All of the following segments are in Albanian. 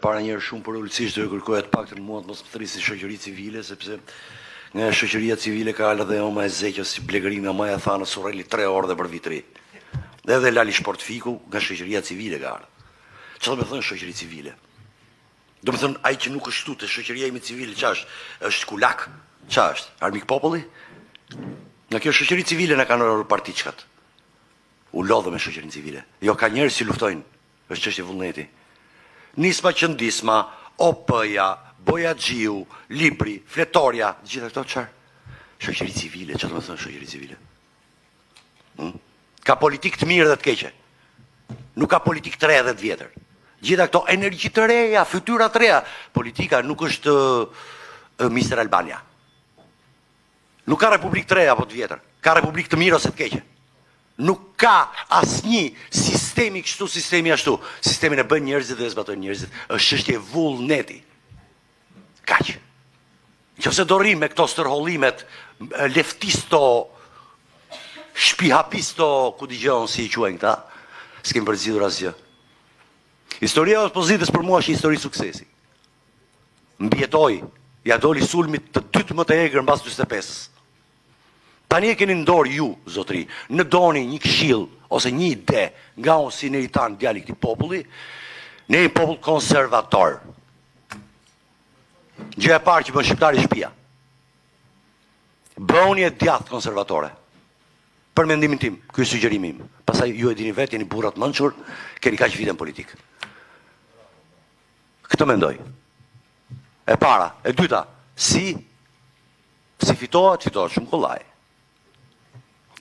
para njerë shumë përulësisht të kërkoja të paktën mua të mos më thërisi shoqëri civile, sepse nga shoqëria civile ka alë dhe oma e zeqja si Blegërina Maja tha në Surreli 3 orë dhe për vitri. Dhe edhe Lali Shportfiku nga shoqëria civile ka alë. Që do me thënë shoqëri civile? Do me thënë ai që nuk është tu të shoqëria imi civile, që është kulak? Që është? Armik populli? Nga kjo shoqëri civile në kanë partiçkat. U lodhë me shoqërinë civile. Jo, ka njerëz që luftojnë. Është çështje vullneti. Nisma Qëndisma, OP-ja, Boja Gjiu, Libri, Fletoria, gjitha këto çfarë? Shoqëri civile, çfarë do të thonë shoqëri civile? Ka politikë të mirë dhe të keqe. Nuk ka politikë të re dhe të vjetër. Gjitha këto energji të reja, fytyra të reja. Politika nuk është Mr. Albania. Nuk ka republikë të reja apo të vjetër. Ka republikë të mirë ose të keqe. Nuk ka asnjë sistemi kështu, sistemi ashtu. Sistemin e bën njerëzit dhe e zbatojnë njerëzit. Është çështje vullneti. Kaq. Nëse do rrim me këto stërhollimet leftisto, shpihapisto, ku dëgjon si i quajnë këta, s'kem përzgjedhur asgjë. Historia e opozitës për mua është një histori suksesi. Mbjetoi, ja doli sulmit të dytë më të egër mbas 45-s. Tani e keni në dorë ju, zotri, në doni një këshill ose një ide nga unë si Neritan, djali i këtij populli, ne jemi popull konservator. Gjëja e parë që bën shqiptari shtëpia. Bëuni e djathtë konservatore. Për mendimin tim, ky është sugjerimi im. Pastaj ju e dini vetë, jeni burra të mençur, keni kaq vite në politikë. Këtë mendoj. E para, e dyta, si fitohet shumë kollaj.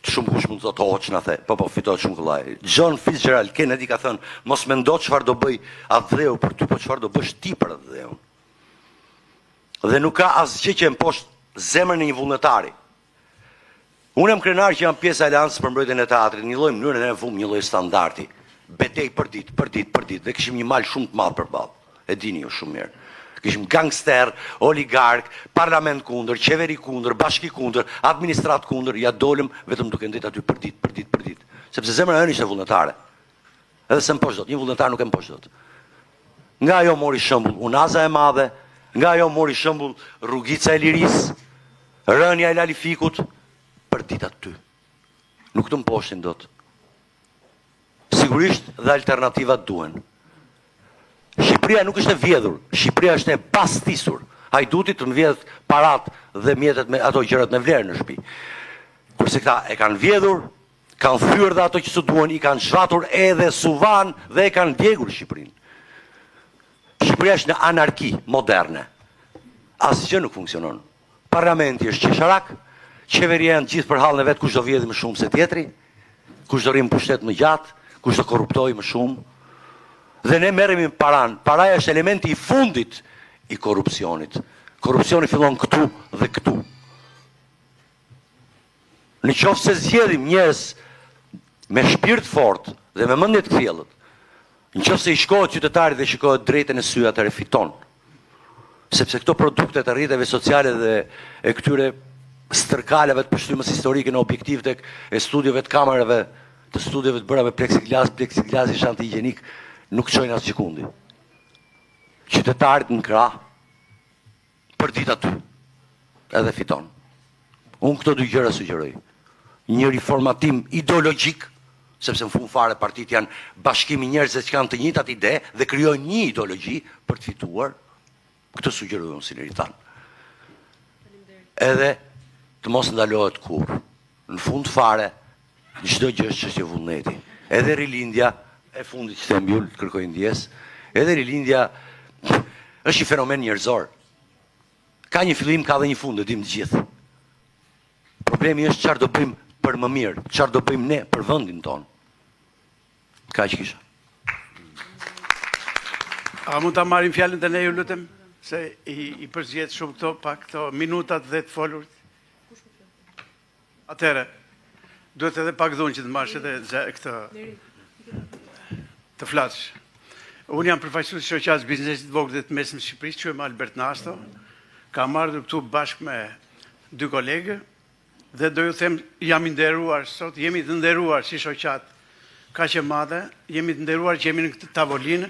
Shumë kush mund të thotë hoç na the, po fitohet shumë kollaj. John Fitzgerald Kennedy ka thënë, mos mendo çfarë do bëj Atë për ty, po çfarë do bësh ti për Atë. Dhe nuk ka asgjë që mposhtë zemrën e një vullnetari. Unë jam krenar që jam pjesë e Aleancës për mbrojtjen e teatrit, një lloj mënyrë ne vum, një lloj standardi. Betej për ditë, dhe kishim një mal shumë të madh përballë. E dini ju shumë mirë. Kishim gangster, oligark, parlament kundër, qeveri kundër, bashki kundër, administrat kundër, ja dolëm vetëm duke ndrit aty për ditë. Sepse zemra ënë ishte vullnetare. Edhe se mposh dot, një vullnetar nuk e mposh dot. Nga ajo mori shembull Unaza e Madhe, nga ajo mori shembull Rrugica e Lirisë, rënja e Lalifikut, për ditë aty. Nuk të mposhtin dot. Sigurisht dhe alternativat duhen. Shqipëria nuk është e vjedhur, Shqipëria është e pastisur. Hajduti të mbledh parat dhe mjetet me ato gjërat me vlerë në shtëpi. Kurse këta e kanë vjedhur, kanë thyer dhe ato që s'u duan, i kanë zhvatur edhe suvan dhe e kanë djegur Shqipërinë. Shqipëria është në anarki moderne. Asgjë nuk funksionon. Parlamenti është qesharak, qeveria janë gjithë për hallën e vet, kush do vjedhë më shumë se tjetri, kush do rrim pushtet më gjatë, kush do korruptojë më shumë. Dhe ne merremi me paran. Paraja është elementi i fundit i korrupsionit. Korrupsioni fillon këtu dhe këtu. Në qoftë se zgjedhim njerëz me shpirt fort dhe me mendje të kthjellët, në qoftë se i shkohet qytetarit dhe shikohet drejtën e sy, atëherë fiton. Sepse këto produkte të rrjeteve sociale dhe e këtyre stërkaleve të pështymës historike në objektiv tek e studiove të kamerave, të studiove të bëra me pleksiglas i shanti higjenik, nuk çojnë as gjikundi. Qytetarit në krah, për ditë aty, edhe fiton. Unë këto dy gjëra sugjeroj. Një riformatim ideologjik, sepse në fund fare partitë janë bashkimi njerëzve që kanë të njëjtat ide dhe krijojnë një ideologji për të fituar. Këtë sugjeroj unë si Neritan. Edhe të mos ndalohet kurrë. Në fund fare, çdo gjë është çështje vullneti. Edhe rilindja e fundit që të mbyll, kërkoj ndjes, edhe rilindja është një fenomen njerëzor. Ka një fillim, ka dhe një fund, e dim të gjithë. Problemi është çfarë do bëjmë për më mirë, çfarë do bëjmë ne për vendin tonë. Kaq kisha. A mund ta marrim fjalën të ne, ju lutem, se i përzgjedh shumë këto minutat dhe të folurit. Atëherë, duhet edhe pak dhunë që të marrësh edhe këtë të flasësh. Unë jam përfaqësues i shoqatës biznesit të vogël dhe të mesëm të Shqipërisë, quhem Albert Nasto. Kam ardhur këtu bashkë me dy kolegë dhe do ju them, jam i nderuar sot, jemi të nderuar si shoqat kaq e madhe, jemi të nderuar që jemi në këtë tavolinë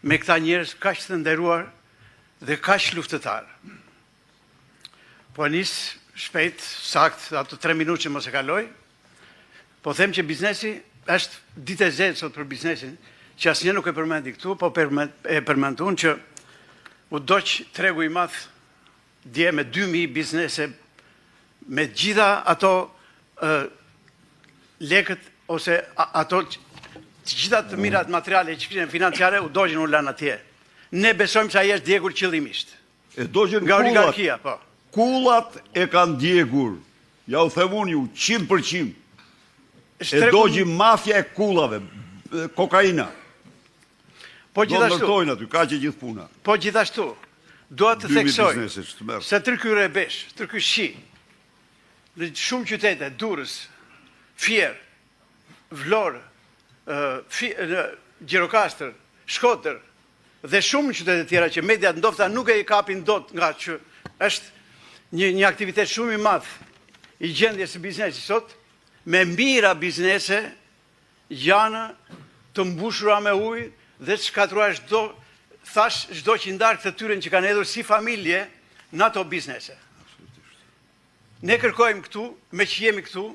me këta njerëz kaq të nderuar dhe kaq luftëtar. Po nis shpejt, sakt, ato 3 minutë që mos e kaloj, po them që biznesi është ditë e zezë sot për biznesin, që asnjë nuk e përmendi këtu, po e përmendun që u doq tregu i madh dje me 2000 biznese, me gjitha ato lekët ose ato të gjitha të mirat materiale që kishin financiare u doqën u lanë atje. Ne besojmë se ai është djegur qëllimisht. E doqën nga oligarkia, po. Kullat e kanë djegur. Ja u themun ju 100%. E doqën mafja e kullave, kokaina. Po Do gjithashtu. ndërtojnë aty, ka që gjithë puna. Po gjithashtu. Dua të 2000 theksoj biznese që të merr. se tërkyre e besh, tërky shi, në shumë qytete, Durrës, Fier, Vlorë, Gjirokastër, Shkodër dhe shumë qytete tjera që mediat ndofta nuk e i kapin dot nga që është një aktivitet shumë i madh i gjendjes së biznesit sot, me mira biznese janë të mbushura me ujë dhe të shkatruar çdo qindark të tyre që kanë hedhur si familje në ato biznese. Ne kërkojmë këtu, me që jemi këtu,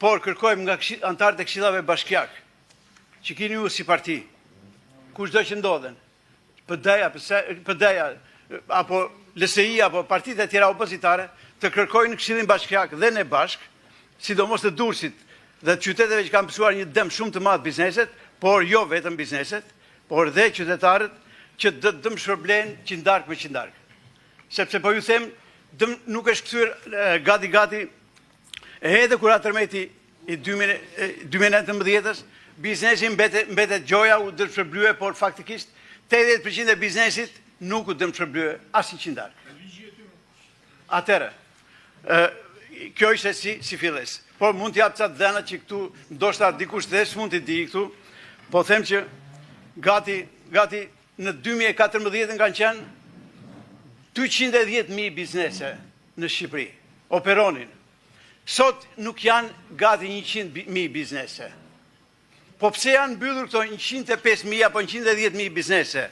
por kërkojmë nga antarët e Këshillave Bashkiake, që keni ju si parti, kushdo që ndodhen, PD-ja, apo LSI, apo partitë e tjera opozitare, të kërkojnë Këshillin Bashkiak dhe ne bashk, sidomos të Durrësit dhe të qyteteve që kanë pësuar një dëm shumë të madh bizneset, por jo vetëm bizneset, por dhe qytetarët që dëm shpërblen qindark me qindark. Sepse po ju them, dëm nuk është kthyer gati edhe kur atërmeti i 2019-s, biznesi mbetet gjoja u dëmshpërblye, por faktikisht 80% e biznesit nuk u dëmshpërblye asnjë qindark. Atëherë, kjo ishte si filles. Por mund t'jap ca dhëna që këtu ndoshta dikush dhe s'mund t'i di këtu, po them që gati në 2014 kanë qenë 210.000 biznese në Shqipëri, operonin. Sot nuk janë gati 100.000 biznese. Po pse janë mbyllur këto 105.000 apo 110.000 biznese?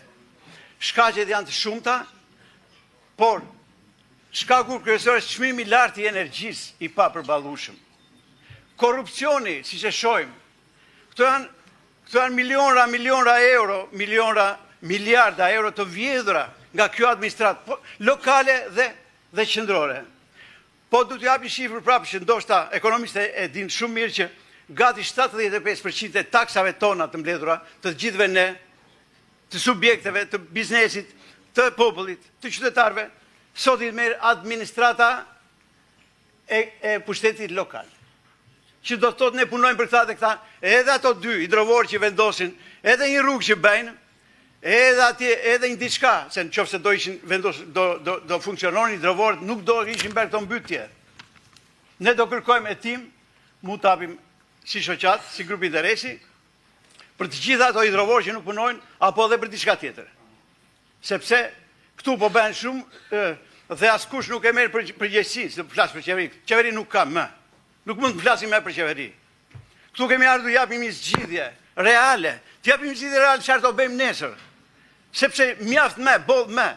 Shkaqet janë të shumta, por shkaku kryesor është çmimi i lartë i energjisë i papërballueshëm. Korrupsioni, siç e shohim. Këto janë milionra euro, miliarda euro të vjedhura nga kjo administratë lokale dhe qendrore. Po du t'ju japi shifrë prapë që ndoshta ekonomistët e dinë shumë mirë që gati 75% e taksave tona të mbledhura, të gjithëve ne, të subjekteve, të biznesit, të popullit, të qytetarëve, sot i merr administrata e pushtetit lokal. Që do të thotë ne punojmë për këta dhe këta, edhe ato dy hidrovorë që vendosin, edhe një rrugë që bëjnë, edhe atje, edhe një diçka, se në qoftë se do ishin do funksiononin hidrovorët, nuk do ishin bërë këto mbytje. Ne do kërkojmë hetim, mund të hapim si shoqat, si grupi interesi, për të gjitha ato hidrovorë që nuk punojnë, apo edhe për diçka tjetër. Sepse këtu po bëhen shumë dhe askush nuk e merr përgjegjësi, se flas për qeveri. Qeveri nuk ka më. Nuk mund të flasim më për qeveri. Këtu kemi ardhur japim një zgjidhje reale. Të japim zgjidhje reale çfarë do bëjmë nesër. Sepse mjaft më, boll më.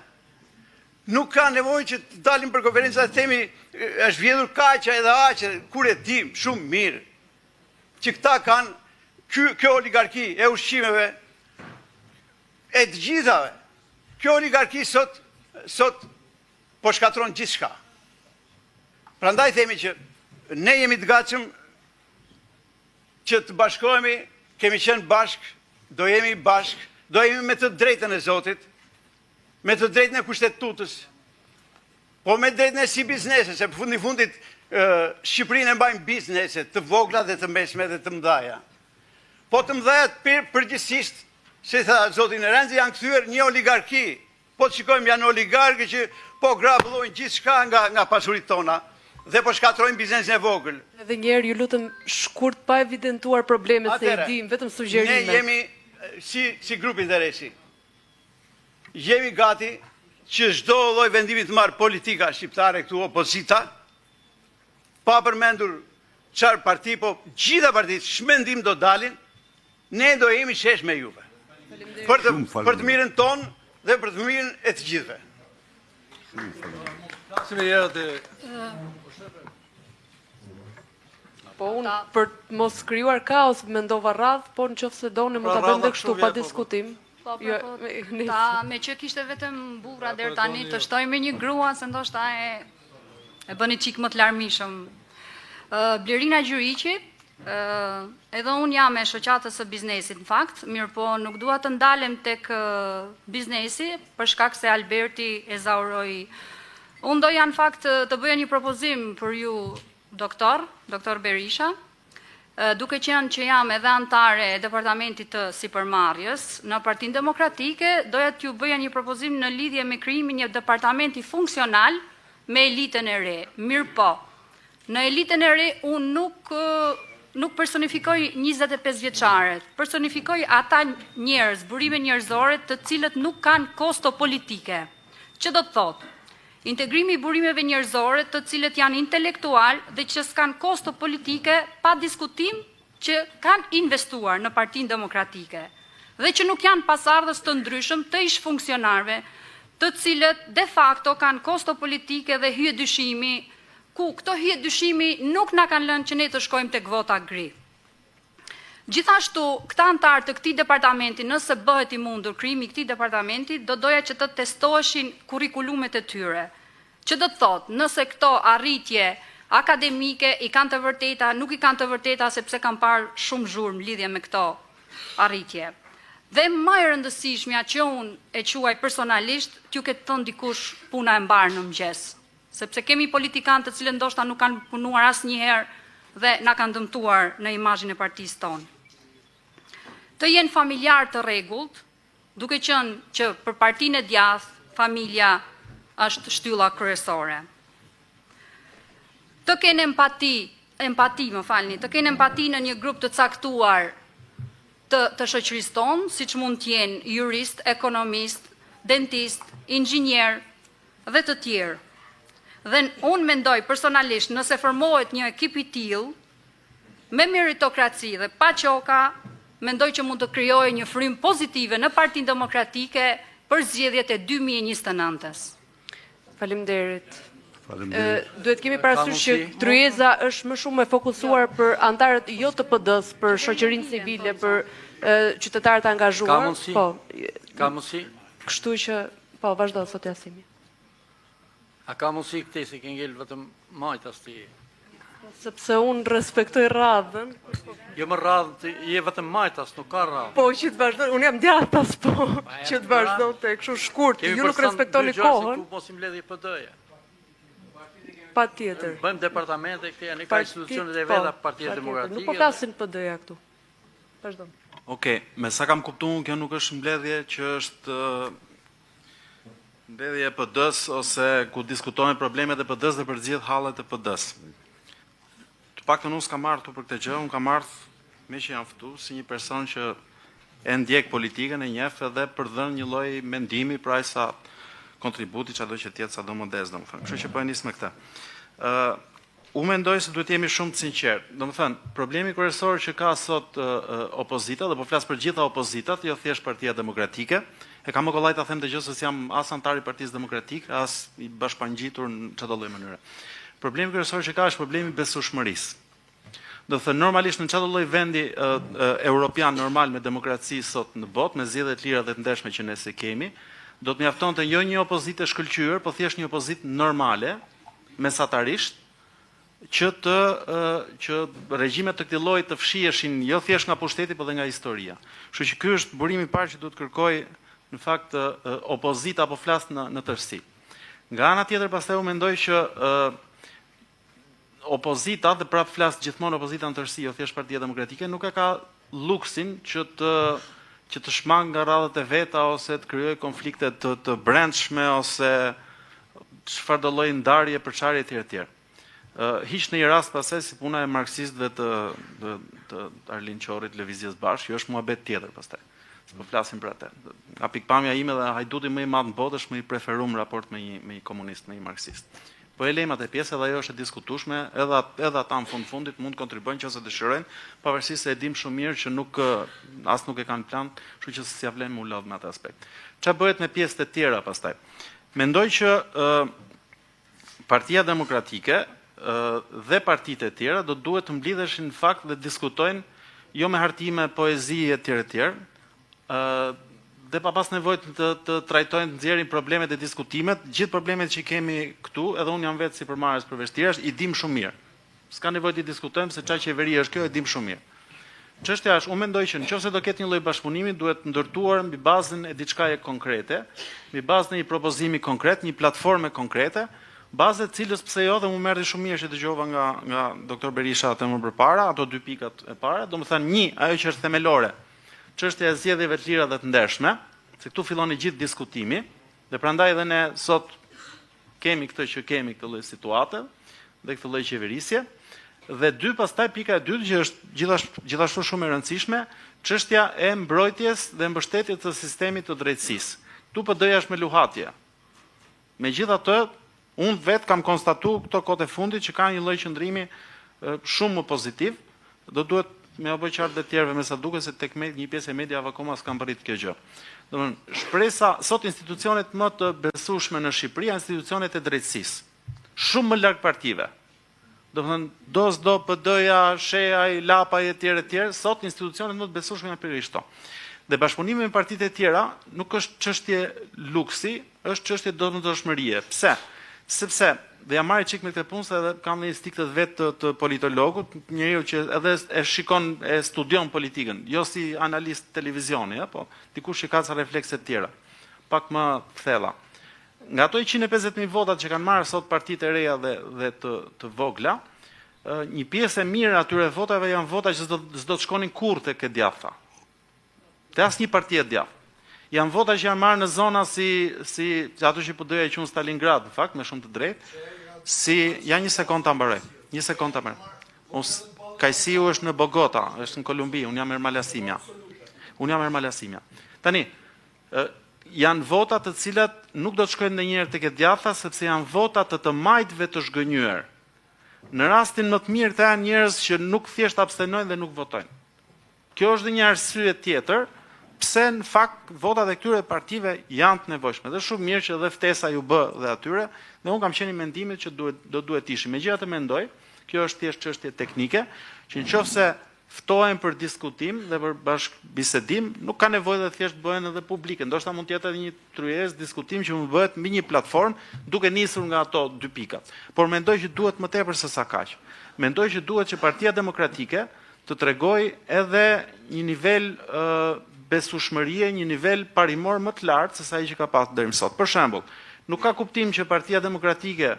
Nuk ka nevojë që të dalim për konferenca të themi është vjedhur kaqja edhe aqe, kur e dim shumë mirë që këta kanë kjo oligarki e ushqimeve e të gjithave. Kjo oligarki sot po shkatron gjithçka. Prandaj themi që ne jemi të gatshëm që të bashkohemi, kemi qenë bashk, do jemi bashk, do jemi me të drejtën e Zotit, me të drejtën e kushtetutës, po me drejtën e si biznese, se për fundit Shqipërinë e mbajnë biznese të vogla dhe të mesme dhe të mëdhaja. Po të mëdhajat përgjithsisht, se tha Zotin e Renzi, janë kthyer një oligarki. Po të shikojmë janë oligarkë që po grabëllojnë gjithçka nga pasuritë tona dhe po shkatrojnë biznesin e vogël. Edhe njerë ju lutëm shkurt pa evidentuar problemet se i dim, vetëm sugjerime. Ne jemi, si grupi interesi, jemi gati që çdo lloj vendimi të marrë politika shqiptare këtu opozita, pa përmendur çfarë parti, po gjitha partitë shmendim do dalin, ne do jemi shesh me juve. Për të mirën tonë dhe për të mirën e të gjithëve. Po unë për të mos krijuar kaos mendova radh, po nëse doni mund ta bëjmë edhe kështu pa diskutim. Me që kishte vetëm burra deri tani të shtoj me një grua, se ndoshta e bëni çik më të larmishëm. Blerina Gjyriqi, edhe unë jam e shoqatës së biznesit në fakt, mirë po nuk dua të ndalem tek biznesi për shkak se Alberti e zauroi. Unë doja në fakt të bëja një propozim për ju, doktor Berisha, duke qenë që jam edhe antare e departamentit të sipërmarrjes në Partinë Demokratike, doja t'ju bëja një propozim në lidhje me krijimin një departamenti funksional me elitën e re. Mirë po, në elitën e re unë nuk personifikoj 25 vjeçaret, personifikoj ata njerëz, burime njerëzore të cilët nuk kanë kosto politike. Që do të thotë? Integrimi i burimeve njerëzore të cilët janë intelektual dhe që s'kan kosto politike pa diskutim që kanë investuar në Partinë Demokratike dhe që nuk janë pasardhës të ndryshëm të ish funksionarëve të cilët de facto kanë kosto politike dhe hije dyshimi, ku këto hije dyshimi nuk na kanë lënë që ne të shkojmë tek vota gri. Gjithashtu, këta antarë të këtij departamenti, nëse bëhet i mundur krijimi i këtij departamenti, do doja që të testoheshin kurrikulumet e tyre. Që do të thotë, nëse këto arritje akademike i kanë të vërteta, nuk i kanë të vërteta sepse kanë parë shumë zhurmë lidhje me këto arritje. Dhe më e rëndësishmja që unë e quaj personalisht, t'ju ketë thënë dikush puna e mbarë në mëngjes. Sepse kemi politikanë të cilët ndoshta nuk kanë punuar asnjëherë dhe na kanë dëmtuar në imazhin e partisë tonë. Të jenë familjar të rregullt, duke qenë që për Partinë e Djathtë familja është shtylla kryesore. Të kenë të kenë empati në një grup të caktuar të shoqërisë tonë, siç mund të jenë jurist, ekonomist, dentist, inxhinier dhe të tjerë. Dhe unë mendoj personalisht nëse formohet një ekip i tillë me meritokraci dhe pa qoka, mendoj që mund të krijojë një frym pozitive në Partinë Demokratike për zgjedhjet e 2029-s. Faleminderit. Duhet kemi parasysh që tryeza është më shumë e fokusuar për antarët jo të PD-s, për shoqërinë civile, për qytetarët e angazhuar. Ka mundësi? Kështu që po vazhdo sot Jasimi. A ka mundësi këtej se ke ngel vetëm majtas ti? Sepse unë respektoj radhën. Jo më radhë, je vetëm majtas, nuk ka radhë. Po, që të vazhdo, unë jam djathtas, po, që të vazhdo të kështu shkurt, ju nuk respektoni kohën. Kemi për mosim ledhje PD-ja. Pa tjetër. Bëjmë departamente këtej, ne ka institucionet e veta Partia Demokratike. Nuk po flasin PD-ja këtu. Vazhdo. Okej, me sa kam kuptuar, kjo nuk është mbledhje që është mbledhje e PD-s ose ku diskutojnë problemet e PD-s dhe përzihet hallet e PD-s. Të paktën unë s'kam marrë këtu për këtë gjë, unë kam marrë me që jam ftu si një person që e ndjek politikën, e njeh edhe për dhënë një lloj mendimi pra sa kontributi çdo që të jetë sado modest, domethënë. Kështu që po e nis me këtë. Unë mendoj se duhet jemi shumë të sinqertë. Domethënë, problemi kryesor që ka sot opozita, dhe po flas për gjitha opozitat, jo thjesht Partia Demokratike, e kam më kollaj ta them të gjë se jam as antar i Partisë Demokratike, as i bashkëpangjitur në çdo lloj mënyre. Problemi kryesor që ka është problemi besueshmërisë. Do të thënë normalisht në çdo lloj vendi europian normal me demokraci sot në botë, me zgjedhje të lira dhe të ndeshme që ne se kemi, do të mjaftonte jo një opozitë e shkëlqyer, po thjesht një opozitë normale, mesatarisht, që regjimet të këtij lloji të fshiheshin jo thjesht nga pushteti, por edhe nga historia. Kështu që ky është burimi i parë që duhet kërkoj në fakt opozita apo flas në tërësi. Nga ana tjetër pastaj u mendoj që opozita, dhe prap flas gjithmonë opozita në tërësi, jo thjesht Partia Demokratike, nuk e ka luksin që të shmang nga radhët e veta ose të krijojë konflikte të brendshme ose çfarëdo lloj ndarje përçarje etj etj. Hiç në një rast pastaj si puna e marksistëve të Arlin Qorrit Lëvizjes Bashkë, jo është muhabet tjetër pastaj. Po flasim për atë. Nga pikpamja ime dhe hajduti më i madh në botë është më i preferuar raport me një komunist, me një marksist. Po e lejmë atë pjesë edhe ajo është e diskutueshme, edhe ata në fundit mund kontribuojnë nëse dëshirojnë, pavarësisht se e dim shumë mirë që nuk e kanë plan, kështu që s'ia vlen më lodh në atë aspekt. Çfarë bëhet me pjesët e tjera pastaj? Mendoj që Partia Demokratike dhe partitë e tjera do duhet të mblidheshin në fakt dhe diskutojnë jo me hartime, poezi e tjerë, dhe pa pas nevojë të trajtojnë, nxjerrin problemet e diskutimet, gjithë problemet që kemi këtu, edhe unë jam vetë si përmarrës për vështirësh, i dim shumë mirë. S'ka nevojë të diskutojmë se çfarë qeveri është kjo, e dim shumë mirë. Çështja është, unë mendoj që nëse do ketë një lloj bashkëpunimi, duhet ndërtuar mbi bazën e diçkaje konkrete, mbi bazën e një propozimi konkret, një platforme konkrete, bazë e cilës pse jo dhe më merri shumë mirë që dëgjova nga doktor Berisha atë më përpara, ato dy pikat e para, domethënë një, ajo që është themelore, çështja e zgjedhjeve të lira dhe të ndershme, se këtu fillon i gjithë diskutimi, dhe prandaj edhe ne sot kemi këtë që kemi këtë lloj situate dhe këtë lloj qeverisje, dhe dy pastaj pika e dytë që është gjithashtu shumë e rëndësishme, çështja e mbrojtjes dhe mbështetjes të sistemit të drejtësisë. Ktu PD-ja është me luhatje. Megjithatë, unë vetë kam konstatuar këto kohë të fundit që ka një lloj qëndrimi shumë më pozitiv, do duhet me apo qartë dhe tjerëve me sa duket se tek një pjesë e mediave akoma s'kan bërrit kjo gjë. Domethënë, shpresa sot institucionet më të besueshme në Shqipëri janë institucionet e drejtësisë. Shumë më larg partive. Domethënë, do PD-ja, SHEA-i, LAPA-i e tjerë, sot institucionet më të besueshme janë pikërisht këto. Dhe bashkëpunimi me partitë e tjera nuk është çështje luksi, është çështje domosdoshmërie. Pse? Sepse dhe jam marrë çik me këtë punë se edhe kam një stikët vetë të politologut, njeriu që edhe e studion politikën, jo si analist televizioni, po dikush që ka ca reflekse të tjera, pak më thella. Nga ato 150.000 votat që kanë marrë sot partitë e reja dhe të vogla, një pjesë e mirë atyre votave janë vota që s'do të shkonin kurrë tek e djathta. Te asnjë parti e djathtë. Janë vota që janë marrë në zona si ato që PD-ja e quajnë Stalingrad, në fakt, me shumë të drejtë, ja një sekond ta mbaroj. Kajsiu është në Bogota, është në Kolumbi, unë jam Ermalasimja. Tani, janë vota të cilat nuk do të shkojnë ndonjëherë tek e djathta sepse janë vota të majtëve të zgënjur. Në rastin më të mirë të janë njerëz që nuk thjesht abstenojnë dhe nuk votojnë. Kjo është dhe një arsye tjetër pse në fakt votat e këtyre partive janë të nevojshme. Dhe shumë mirë që edhe ftesa ju bë dhe atyre, dhe unë kam qenë mendimit që duhet ishim. Megjithatë mendoj, kjo është thjesht çështje teknike, që nëse ftohen për diskutim dhe për bashkëbisedim, nuk ka nevojë dhe thjesht bëhen edhe publike. Ndoshta mund të jetë edhe një tryezë diskutim që mund bëhet mbi një platformë duke nisur nga ato dy pikat. Por mendoj që duhet më tepër se sa kaq. Mendoj që duhet që Partia Demokratike të tregojë edhe një nivel besueshmërie, një nivel parimor më të lartë se sa ai që ka pasur deri më sot. Për shembull, nuk ka kuptim që Partia Demokratike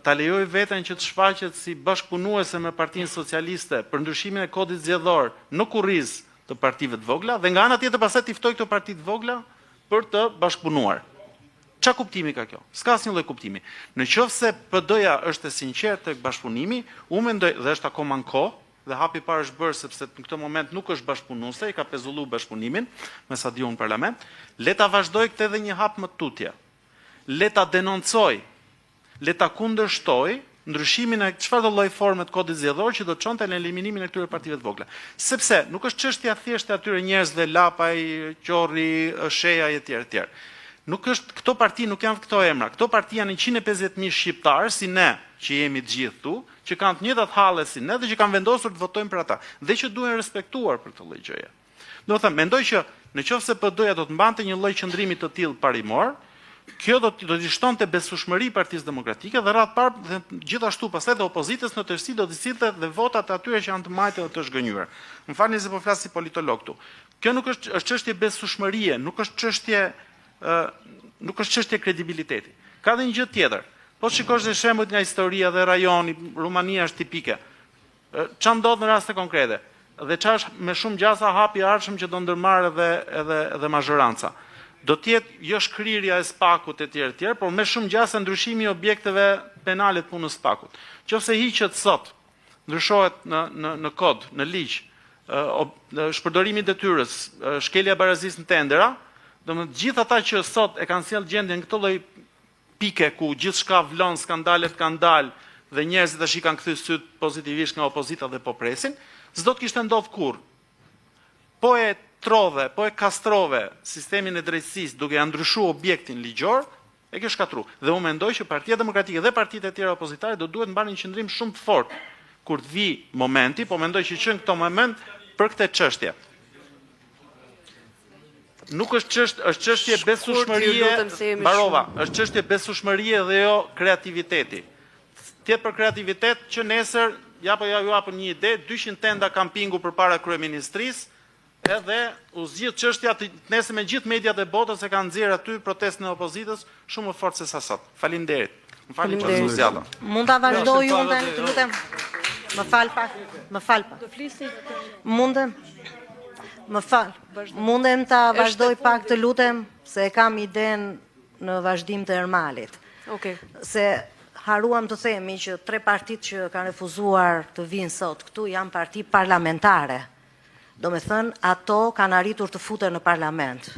ta lejojë veten që të shfaqet si bashkëpunuese me Partinë Socialiste për ndryshimin e kodit zgjedhor në kurrizë të partive të vogla dhe nga ana tjetër pastaj të ftoj këto parti të vogla për të bashkëpunuar. Ç'a kuptimi ka kjo? S'ka asnjë lloj kuptimi. Nëse PD-ja është e sinqertë tek bashkëpunimi, unë mendoj dhe është akoma në kohë, dhe hapi parë është bërë sepse në këtë moment nuk është bashkëpunuese, i ka pezulluar bashkëpunimin me sa diun në parlament, le ta vazhdoj këtë edhe një hap më tutje. Le ta denoncoj, le ta kundërshtoj ndryshimin e çfarëdo lloj forme të kodit zgjedhor që do të çonte në eliminimin e këtyre partive të vogla. Sepse nuk është çështja thjesht e atyre njerëzve Lapaj, Qorri, SHEA e tjerë. Nuk është këto parti nuk janë këto emra. Këto parti janë 150.000 shqiptarë si ne që jemi të gjithë këtu, që kanë të njëjtat halle si ne dhe që kanë vendosur të votojnë për ata dhe që duhen respektuar për këtë lloj gjëje. Do të them, mendoj që nëse PD-ja do të mbante një lloj qëndrimi të tillë parimor, kjo do të shtonte besueshmëri Partisë Demokratike dhe radh parë dhe gjithashtu pastaj dhe opozitës në tërësi do të silte dhe votat e atyre që janë të majtë dhe të zhgënjur. Më falni se po flas si politolog këtu. Kjo nuk është çështje besueshmërie, nuk është çështje kredibiliteti. Ka dhe një gjë tjetër. Po shikosh në shembujt nga historia dhe rajoni, Rumania është tipike. Ç'a ndodh në raste konkrete? Dhe ç'a është me shumë gjasa hapi i ardhshëm që do ndërmarrë edhe mazhoranca. Do të jetë jo shkrirja e SPAK-ut e tjerë, por me shumë gjasa ndryshimi i objekteve penale të punës SPAK-ut. Nëse hiqet sot, ndryshohet në kod, në ligj, shpërdorimi i detyrës, shkelja e barazisë në tendera, domethënë gjithë ata që sot e kanë sjellë gjendjen këtë lloj pike ku gjithçka vlon, skandalet kanë dalë dhe njerëzit tash i kanë kthyr syt pozitivisht nga opozita dhe po presin, s'do të kishte ndodhur kurrë. Po e trove, po e kastrove sistemin e drejtësisë duke ndryshuar objektin ligjor, e ke shkatru. Dhe unë mendoj që Partia Demokratike dhe partitë e tjera opozitare do duhet mbani një qëndrim shumë të fortë kur të vi momenti, po mendoj që në këto moment për këtë çështje. Nuk është çështje besueshmërie, Barova, është çështje besueshmërie dhe jo kreativiteti. Tjetë për kreativitet që nesër, ju apo një ide, 200 tenda kampingu përpara kryeministrisë, edhe u zgjidh çështja nesër me gjithë mediat e botës e kanë nxjerrë aty protestën e opozitës shumë më fort se sa sot. Faleminderit. Më falni për zgjatën. Mund ta vazhdoj unë tani, të lutem. Më fal pak. Do flisni? Mundem? Më fal. Mundem ta vazhdoj pak, të lutem, se e kam iden në vazhdim të Ermalit. Okej. Se haruam të themi që 3 partitë që kanë refuzuar të vinë sot këtu janë parti parlamentare. Do me thënë, ato kanë arritur të futen në parlament.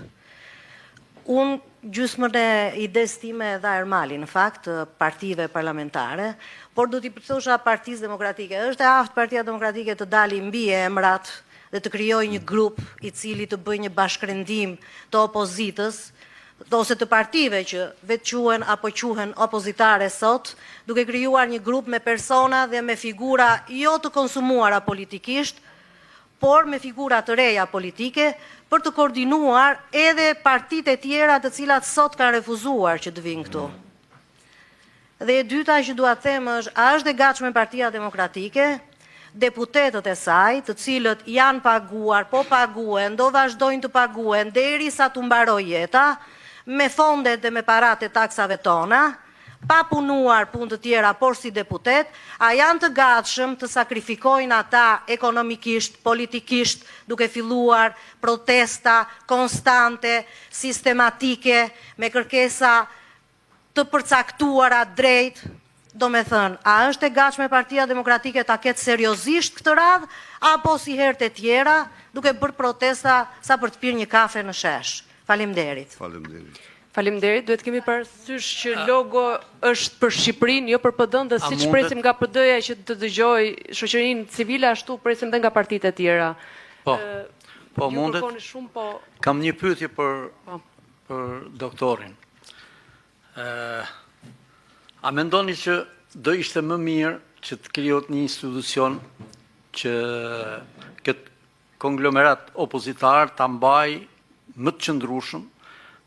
Unë gjysmën e ides time dha Ermali, në fakt, partive parlamentare, por do t'i përthosha Partisë Demokratike. Është e aftë Partia Demokratike të dali mbi emrat dhe të krijoj një grup i cili të bëj një bashkërendim të opozitës, ose të partive që vetë quhen apo quhen opozitare sot, duke krijuar një grup me persona dhe me figura jo të konsumuara politikisht, por me figura të reja politike, për të koordinuar edhe partitë e tjera të cilat sot kanë refuzuar që të vinë këtu. Dhe e dyta që dua të them është, a është e gatshme Partia Demokratike, deputetët e saj, të cilët janë paguar, po paguen, do vazhdojnë të paguen derisa të mbarojë jeta, me fondet dhe me paratë e taksave tona, pa punuar punë të tjera, por si deputet, a janë të gatshëm të sakrifikojnë ata ekonomikisht, politikisht, duke filluar protesta konstante, sistematike, me kërkesa të përcaktuara drejt, do me thënë, a është e gatshme Partia Demokratike ta ketë seriozisht këtë radhë, apo si herët e tjera, duke bërë protesta sa për të pirë një kafe në shesh. Faleminderit. Faleminderit, duhet kemi parasysh që logo është për Shqipërinë, jo për PD-n, dhe siç presim nga PD-ja që të dëgjoj shoqërinë civile, ashtu presim dhe nga partitë e tjera. Po mundet. Kam një pyetje për doktorin. A mendoni që do ishte më mirë që të krijohet një institucion që këtë konglomerat opozitar ta mbajë më të qëndrueshëm,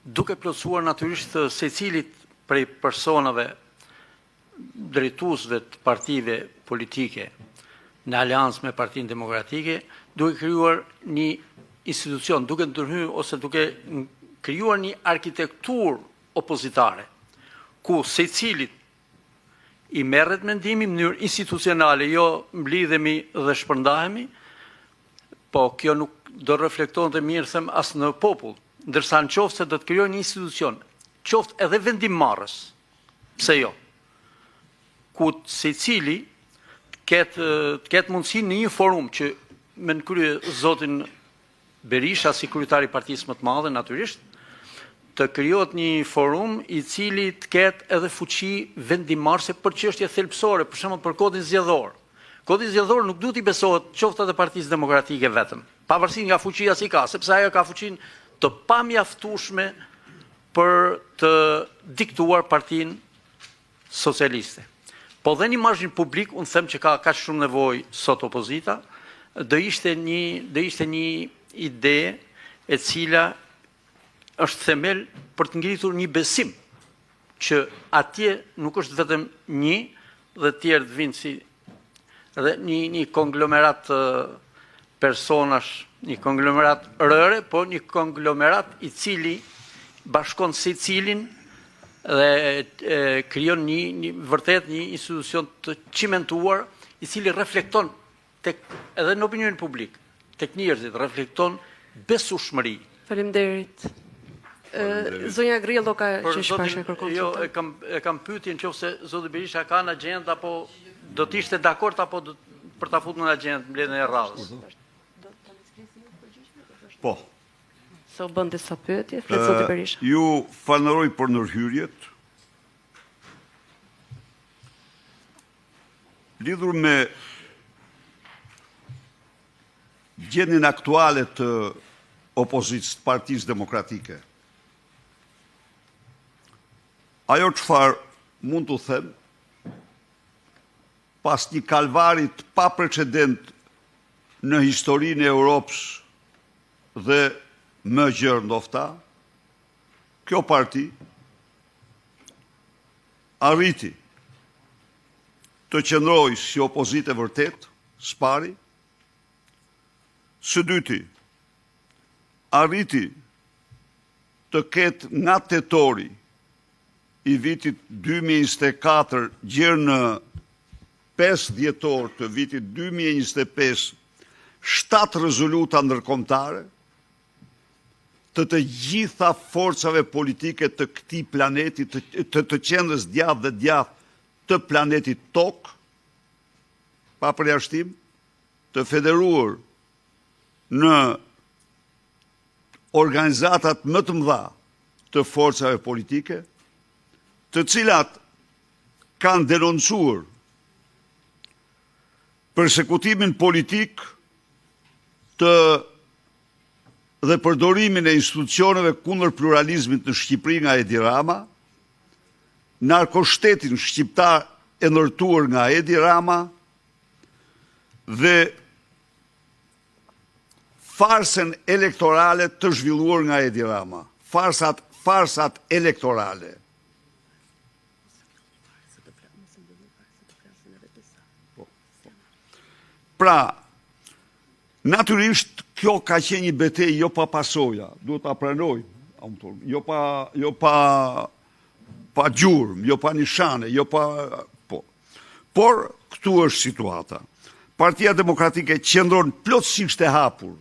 duke plotësuar natyrisht secilit prej personave drejtuesve të partive politike në aleancë me Partinë Demokratike, duke krijuar një institucion, duke ndërhyrë ose duke krijuar një arkitekturë opozitare, ku secilit i merret mendimi në mënyrë institucionale, jo mblidhemi dhe shpërndahemi, po kjo nuk do reflekton të mirë them as në popull, ndërsa në qoftë se do të krijojë një institucion, qoftë edhe vendimmarrës, pse jo, ku secili ketë mundësi në një forum që me në krye zotin Berisha si kryetari i partisë më të madhe natyrisht, të krijohet një forum i cili të ketë edhe fuqi vendimmarrëse për çështje thelbësore, për shembull për kodin zgjedhor. Kodi zgjedhor nuk duhet i besohet qoftë edhe Partisë Demokratike vetëm, pavarësisht nga fuqia që ka, sepse ajo ka fuqinë të pamjaftueshme për të diktuar Partinë Socialiste. Po dhe një marrëzhin publik, unë them që ka kaq shumë nevojë sot opozita, do ishte një ide e cila është themel për të ngritur një besim që atje nuk është vetëm një dhe të tjerë të vinë si dhe një konglomerat personash, një konglomerat rëre, po një konglomerat i cili bashkon se cilin dhe krijon vërtet një institucion të cimentuar, i cili reflekton edhe në opinionin publik, tek njerëzit, reflekton besueshmëri. Faleminderit. Zonja Grillo ka që shpash me kërkon. Jo, e kam pyetje nëse zoti Berisha ka në agjendë apo do të ishte dakord apo për ta futur në agjendë mbledhjen e radhës. Po. Se u bën disa pyetje, flet zoti Berisha. Ju falenderoj për ndërhyrjet. lidhur me gjendjen aktuale të opozicës, të Partisë Demokratike. Ajo çfarë mund të them, pas një kalvarit pa precedent në historinë e Europës dhe më gjërë ndofta, kjo parti arriti të qëndrojë si opozitë e vërtet, s'pari, së dyti, arriti të ketë nga tetori i vitit 2024 gjerë në 5 dhjetor të vitit 2025 7 rezoluta ndërkombëtare të gjitha forcave politike të këtij planeti, të qendrës djathtë dhe djathtë të planetit Tokë, pa përjashtim, të federuar në organizatat më të mëdha të forcave politike, të cilat kanë denoncuar persekutimin politik dhe përdorimin e institucioneve kundër pluralizmit në Shqipëri nga Edi Rama, narkoshtetin shqiptar e ndërtuar nga Edi Rama dhe farsën elektorale të zhvilluar nga Edi Rama, farsat elektorale. Pra, natyrisht kjo ka qenë një betejë jo pa pasoja, duhet ta pranojmë, jo pa gjurmë, jo pa nishane, jo pa Por këtu është situata. Partia Demokratike qëndron plotësisht e hapur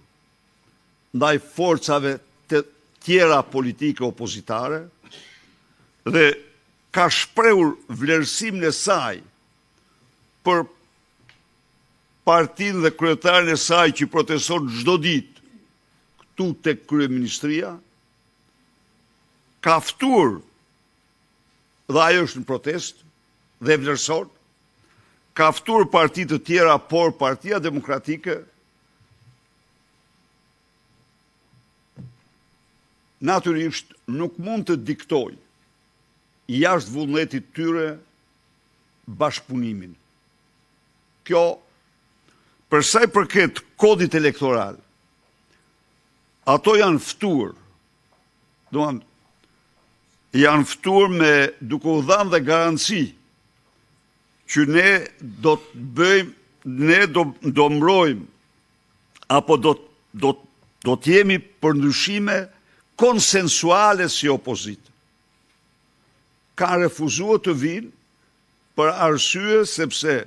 ndaj forcave të tjera politike opozitare dhe ka shprehur vlerësimin e saj për partinë dhe kryetarin e saj që proteston çdo ditë këtu tek kryeministria, ka ftuar dhe ajo është në protest dhe vlerëson, ka ftuar parti të tjera, por Partia Demokratike natyrisht nuk mund të diktoj jashtë vullnetit tyre bashkëpunimin. Kjo, për sa i përket kodit elektoral, ato janë ftuar, janë ftuar me duke u dhënë dhe garanci që ne do të bëjmë, ne do mbrojmë apo do të jemi për ndryshime konsensuale si opozitë. Ka refuzuar të vinë për arsye sepse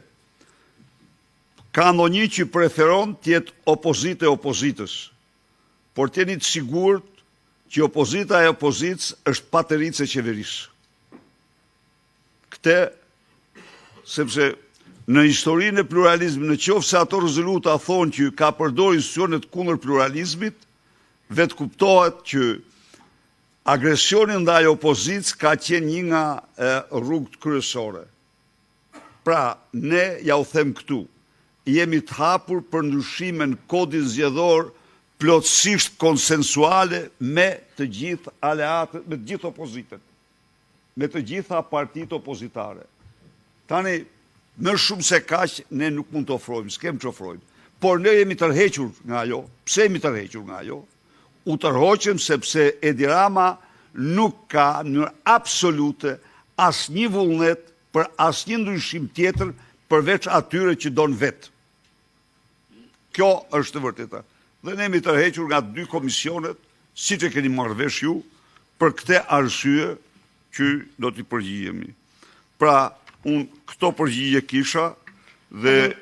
ka ndonjë që preferon të jetë opozitë e opozitës, por të jeni të sigurt që opozita e opozitës është paterica e qeverisë. Këtë sepse në historinë e pluralizmit, në qoftë se ato rezoluta thonë që ka përdorur institucionet kundër pluralizmit, vetë kuptohet që agresioni ndaj opozitës ka qenë një nga rrugët kryesore. Pra, ne ja u them këtu, jemi të hapur për ndryshime në kodin zgjedhor plotësisht konsensuale me të gjithë aleatët, me të gjithë opozitët, me të gjitha partitë opozitare. Tani, më shumë se kaq, ne nuk mund të ofrojmë, s'kem që ofrojmë. Por ne jemi tërhequr nga ajo. Pse jemi tërhequr nga ajo? U tërhoqëm sepse Edi Rama nuk ka në absolute asnjë vullnet për asnjë ndryshim tjetër përveç atyre që don vetë. Kjo është e vërteta. Dhe ne jemi tërhequr nga 2 komisionet, siç e keni marrë vesh ju, për këtë arsye që do t'i përgjigjemi. Pra, unë këto përgjigje kisha dhe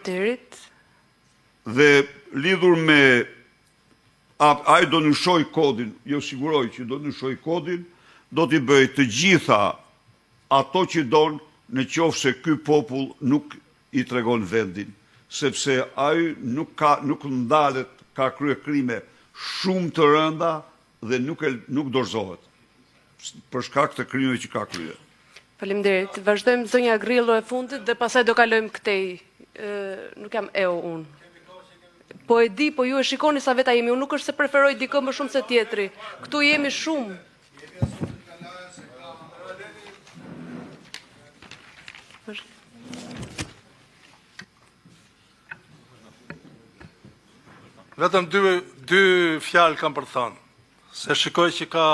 lidhur me ai do ndryshoj kodin, jo siguroj që do ndryshoj kodin, do t'i bëj të gjitha ato që don në qoftë se ky popull nuk i tregon vendin, sepse ai nuk ndalet, ka krye krime shumë të rënda dhe nuk dorëzohet për shkak të krimeve që ka kryer. Faleminderit. Vazhdojmë zonja Grillo e fundit dhe pastaj do kalojmë këtej. Nuk jam unë. Po e di, po ju e shikoni sa veta jemi. Unë nuk është se preferoj dikë më shumë se tjetri. Këtu jemi shumë. Vetëm dy fjalë kam për të thënë. Se shikoj që ka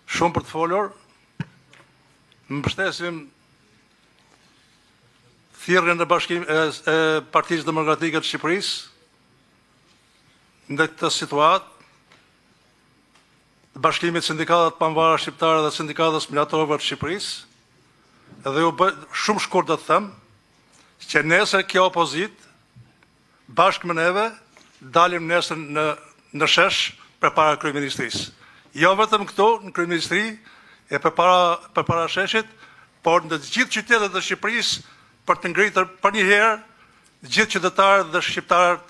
shumë për të folur. Më mbështesim thirrjen e Partisë Demokratike të Shqipërisë në këtë situatë, Bashkimit Sindikatat Pavarur Shqiptare dhe Sindikatës Mjaftuar të Shqipërisë, edhe u bë shumë shkurt të them që nesër kjo opozit bashkë me neve dalim nesër në shesh përpara kryeministrisë. Jo vetëm këtu në kryeministri e përpara sheshit, por në të gjithë qytetet e Shqipërisë për të ngritur për një herë gjithë qytetarët dhe shqiptarët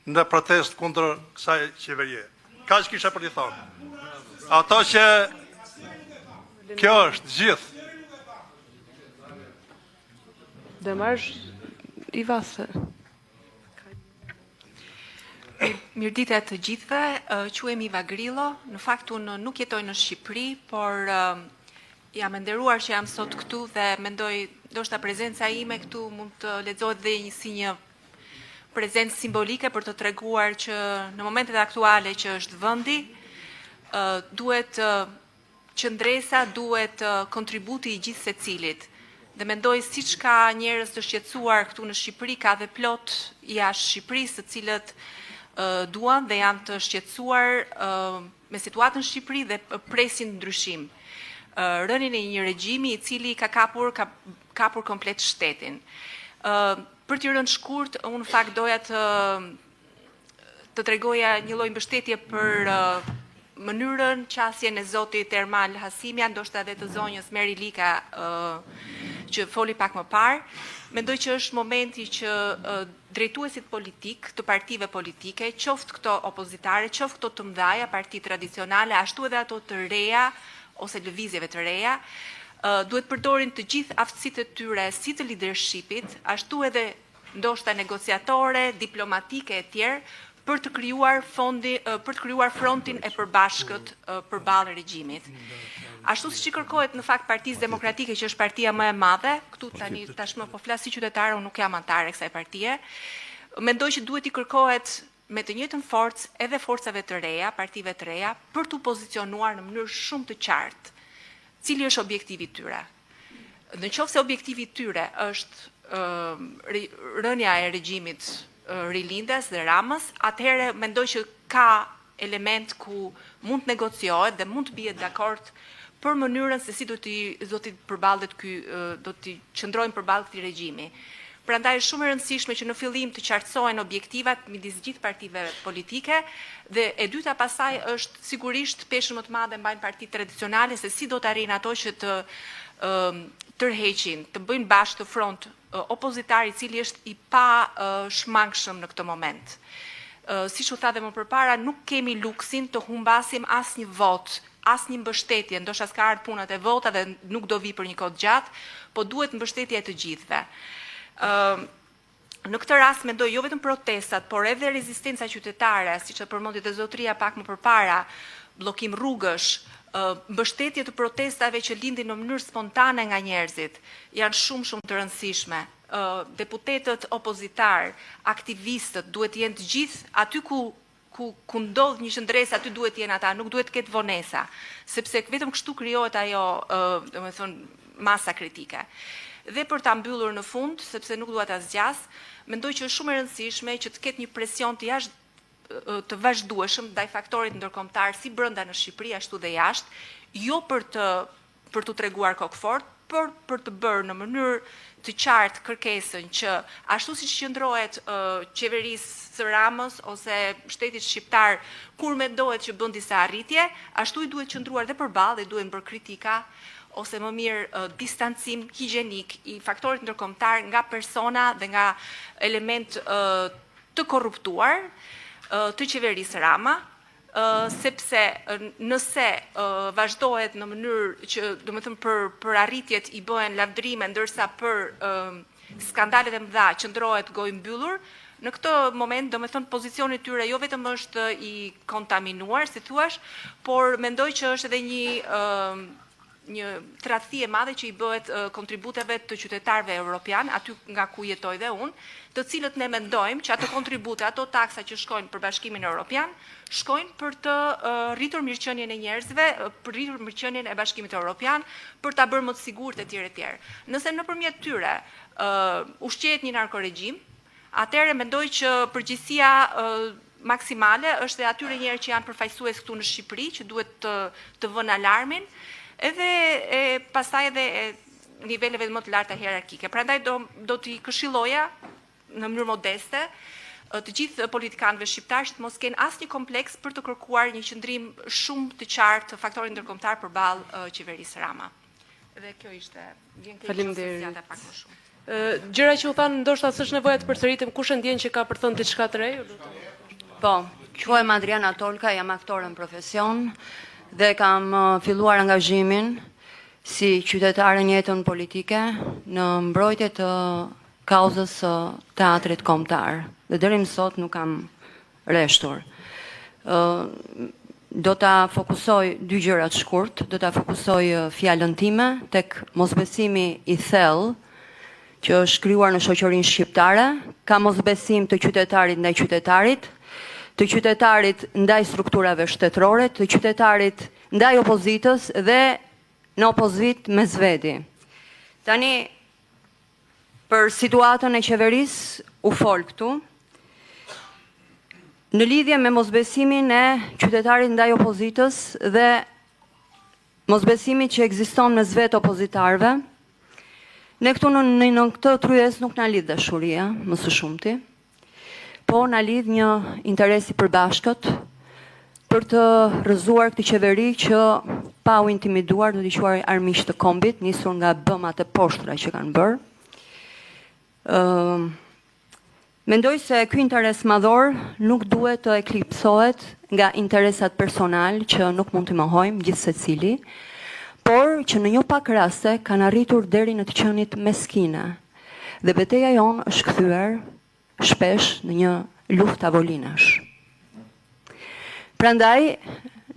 në protest kundër kësaj qeverie. Kaq kisha për t'i thonë. Ato që kjo është gjithë. Demarsh i vasë. Mirëdite të gjithëve, quhem Iva Grillo. Në fakt unë nuk jetoj në Shqipëri, por jam e nderuar që jam sot këtu dhe mendoj ndoshta prezenca ime këtu mund të lexohet dhe si një prezencë simbolike për të treguar që në momentet aktuale që është vendi, duhet qëndresa, duhet kontributi i gjithë secilit. Dhe mendoj siç ka njerëz të shqetësuar këtu në Shqipëri, ka dhe plot jashtë Shqipërisë, të cilët duan dhe janë të shqetësuar me situatën në Shqipëri dhe presin ndryshim. Rënien e një regjimi i cili ka kapur komplet shtetin. Për t'i rënë shkurt, unë në fakt doja të tregoja një lloj mbështetje për mënyrën qasjen e zotit Ermal Hasimja, ndoshta edhe të zonjës Meri Lika që foli pak më parë. Mendoj që është momenti që drejtuesit politik, të partive politike, qoftë këto opozitare, qoftë këto të mëdhaja, parti tradicionale, ashtu edhe ato të reja, ose lëvizjeve të reja, duhet përdorin të gjithë aftësitë e tyre si të leadershipit, ashtu edhe ndoshta negociatore, diplomatike e tjerë, për të krijuar frontin e përbashkët përballë regjimit. Ashtu siç i kërkohet në fakt Partisë Demokratike, që është partia më e madhe, këtu tashmë po flas si qytetare, unë nuk jam antare kësaj partie, mendoj që duhet i kërkohet me të njëjtën forcë edhe forcave të reja, partive të reja, për të pozicionuar në mënyrë shumë të qartë cili është objektivi tyre. Në qoftë se objektivi tyre është rënja e regjimit Rilindes dhe Ramës, atëherë mendoj që ka element ku mund të negociohet dhe mund të bihet dakord për mënyrën se si do t'i përballet do t'i qëndrojnë përballë këtij regjimi. Prandaj është shumë e rëndësishme që në fillim të qartësohen objektivat midis gjithë partive politike dhe e dyta pasaj është sigurisht peshën më të madhe mbajnë partitë tradicionale se si do të arrijnë ato që të tërheqin, të bëjnë bashkë të front opozitar i cili është i pa shmangshëm në këtë moment. Siç u tha dhe më përpara, nuk kemi luksin të humbasim asnjë vot, asnjë mbështetje, ndoshta s'ka ardhur punat e vota dhe nuk do vi për një kohë gjatë, po duhet mbështetja e të gjithëve. Në këtë rast mendoj jo vetëm protestat, por edhe rezistenca qytetare, siç e përmendi dhe zotëria pak më përpara, bllokim rrugësh, mbështetje të protestave që lindin në mënyrë spontane nga njerëzit, janë shumë të rëndësishme. Deputetët opozitar, aktivistët duhet jenë të gjithë aty ku ndodh një qëndresë, aty duhet jenë ata, nuk duhet të ketë vonesa, sepse vetëm kështu krijohet ajo, domethënë, masa kritike. Dhe për ta mbyllur në fund, sepse nuk dua ta zgjas, mendoj që është shumë e rëndësishme që të ketë një presion të vazhdueshëm ndaj faktorit ndërkombëtar si brenda në Shqipëri ashtu dhe jashtë, jo për të treguar kokfort, por për të bërë në mënyrë të qartë kërkesën që ashtu siç qëndrohet qeverisë së Ramës ose shtetit shqiptar kur mendohet që bën disa arritje, ashtu i duhet qëndruar dhe përballë dhe duhet bërë kritika ose më mirë distancim higienik i faktorit ndërkombëtar nga persona dhe nga element të korruptuar të qeverisë Rama, sepse nëse vazhdohet në mënyrë që, do të thënë, për arritjet i bëhen lavdrime, ndërsa për skandalet e mëdha qëndrohet gojë mbyllur, në këtë moment, do me thënë, pozicioni tyre jo vetëm është i kontaminuar, si thuash, por mendoj që është edhe një tradhti e madhe që i bëhet kontributeve të qytetarëve europian, aty nga ku jetoj dhe unë, të cilët ne mendojmë që ato kontribute, ato taksa që shkojnë për Bashkimin Evropian, shkojnë për të rritur mirëqenien e njerëzve, për rritur mirëqenien e Bashkimit Evropian, për ta bërë më të sigurt e tjerë e tjerë. Nëse nëpërmjet tyre ushqehet një narkoregjim, atëherë mendoj që përgjegjësia maksimale është dhe atyre njerëz që janë përfaqësues këtu në Shqipëri, që duhet të vënë alarmin, edhe pastaj edhe niveleve më të larta hierarkike. Prandaj do t'i këshilloja në mënyrë modeste të gjithë politikanëve shqiptarë që të mos kenë asnjë kompleks për të kërkuar një qëndrim shumë të qartë të faktorit ndërkombëtar përballë qeverisë Rama. Dhe kjo ishte, vjen keq ose zgjata pak më shumë. Gjëra që u thanë ndoshta s'është nevojë të përsëritem, kush e ndjen që ka për thënë diçka të re? Po, quhem Adriana Tolka, jam aktore në profesion dhe kam filluar angazhimin si qytetare në jetën politike në mbrojtje të kauzës së teatrit kombëtar. Dhe deri më sot nuk kam rreshtur. Do ta fokusoj dy gjëra të shkurt, do ta fokusoj fjalën time tek mosbesimi i thellë që është krijuar në shoqërinë shqiptare, ka mosbesim të qytetarit ndaj qytetarit, të qytetarit ndaj strukturave shtetërore, të qytetarit ndaj opozitës dhe në opozit me zvedi. Tani, për situatën e qeverisë u fol këtu, në lidhje me mosbesimin e qytetarit ndaj opozitës dhe mosbesimit që ekziston mes vetë opozitarëve, ne këtu në këtë tryez nuk na lidh dashuria, më së shumti, po na lidh një interes i përbashkët për të rrëzuar këtë qeveri që pa u intimiduar, do t'i quaj armiq të kombit, nisur nga bëmat e poshtra që kanë bërë. Mendoj se ky interes madhor nuk duhet të eklipsohet nga interesat personal që nuk mund të mohojmë gjithë secili, por që në një pak raste kanë arritur deri në të qenit meskine. Dhe betejë jonë është kthyer shpesh në një luftë tavolinash. Prandaj,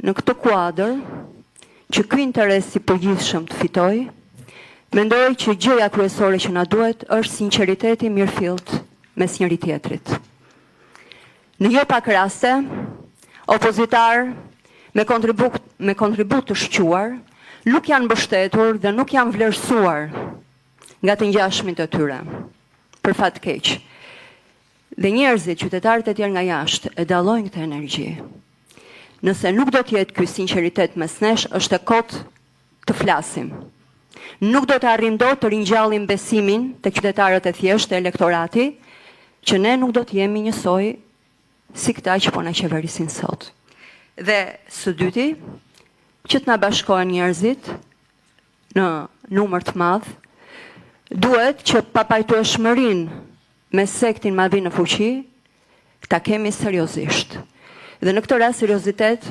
në këtë kuadër, që ky interes i përgjithshëm të fitojë, mendoj që gjëja kryesore që na duhet është sinqeriteti mirëfillt mes njëri tjetrit. Në një pak raste, opozitar me kontribut të shquar, nuk janë mbështetur dhe nuk janë vlerësuar nga të ngjashmit e tyre. Për fat keq. Dhe njerëzit, qytetarët e tjerë nga jashtë, e dallojnë këtë energji. Nëse nuk do të jetë ky sinqeritet mes nesh, është e kotë të flasim. Nuk do të arrim dot të ringjallim besimin te qytetarët e thjeshtë e elektorati, që ne nuk do të jemi njësoj si këta që po na qeverisin sot. Dhe së dyti, që të na bashkohen njerëzit në numër të madh, duhet që papajtueshmërinë me sektin madhi në fuqi ta kemi seriozisht. Dhe në këtë rast seriozitet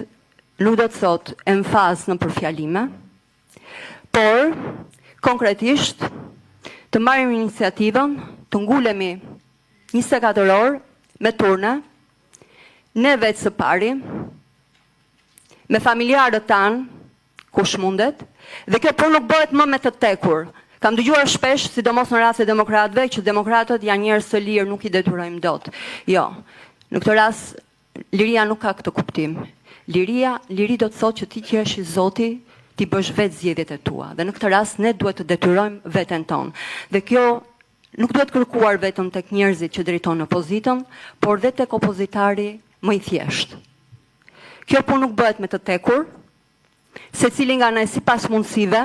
nuk do të thotë emfazë në përfjalime, por konkretisht të marrim iniciativën, të ngulemi 24 orë me turne, ne vetë së pari, me familjarët tanë, kush mundet, dhe kjo punë nuk bëhet më me të tekur. Kam dëgjuar shpesh, sidomos në rast e demokratëve, që demokratët janë njerëz të lirë, nuk i detyrojmë dot. Jo, në këtë rast liria nuk ka këtë kuptim. Liri do të thotë që ti që je i Zoti, ti bësh vetë zgjedhjet e tua. Dhe në këtë rast ne duhet të detyrojmë veten tonë. Dhe kjo nuk duhet kërkuar vetëm tek njerëzit që drejtojnë opozitën, por dhe tek opozitari më i thjeshtë. Kjo punë nuk bëhet me të tekur, secili nga ne sipas mundësive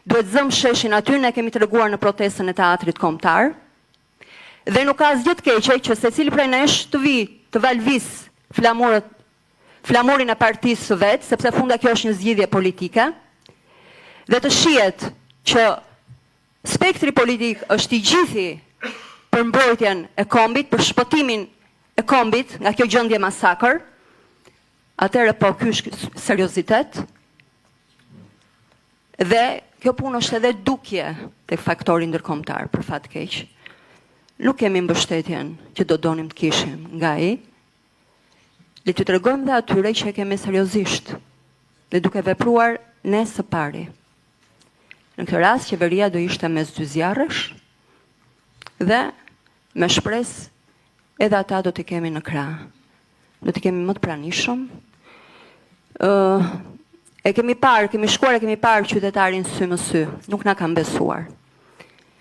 duhet zëm sheshin aty, ne kemi treguar në protestën e teatrit kombëtar. Dhe nuk ka asgjë të keqe që secili prej nesh të vi, të valvis flamurin e partisë së vet, sepse funda kjo është një zgjidhje politike, dhe të shihet që spektri politik është i gjithi për mbrojtjen e kombit, për shpëtimin e kombit nga kjo gjendje masakër, Atëherë po ky është seriozitet. Dhe kjo punë është edhe dukje tek faktori ndërkombëtar, për fat keq. Nuk kemi mbështetjen që do donim të kishim nga ai. Le t'ju tregojmë dhe atyre që e kemi seriozisht dhe duke vepruar ne së pari. Në këtë rast, qeveria do ishte mes dy zjarrësh dhe me shpresë edhe ata do t'i kemi në krah. Do t'i kemi më të pranishëm. Kemi parë qytetarin sy më sy, nuk na kanë besuar.